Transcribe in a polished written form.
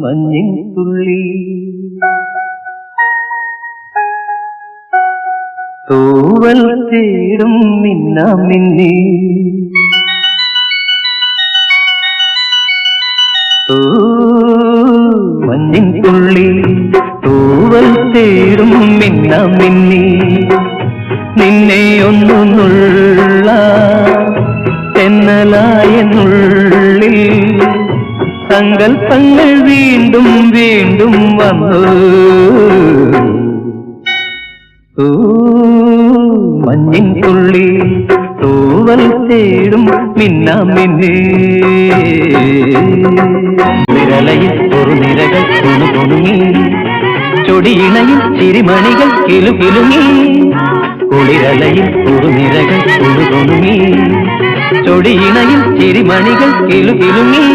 മഞ്ഞിൻ തുള്ളി തൂവൽ തേടും മിന്നാമിന്നി മഞ്ഞിൻ തുള്ളി തൂവൽ തേടും മിന്നാമിന്നി നിന്നെ ഒന്നു നുള്ള തെന്നലായെന്നുള്ളിൽ സങ്കൽപ്പങ്ങൾ വീണ്ടും വീണ്ടും വന്നു മഞ്ഞിൻ തുള്ളി തൂവൽ തേടും മിന്നാമിന്നി വിരലയിൽ ഒരു നിരകൾ കുണുകുണുങ്ങി ചൊടിയിണയിൽ ചിരിമണികൾ കിലുകിലുങ്ങി കുളിരലയിൽ ഒരു നിരകൾ കുണുകുണുങ്ങി ചൊടിയിണയിൽ ചിരിമണികൾ കിലുകിലുങ്ങി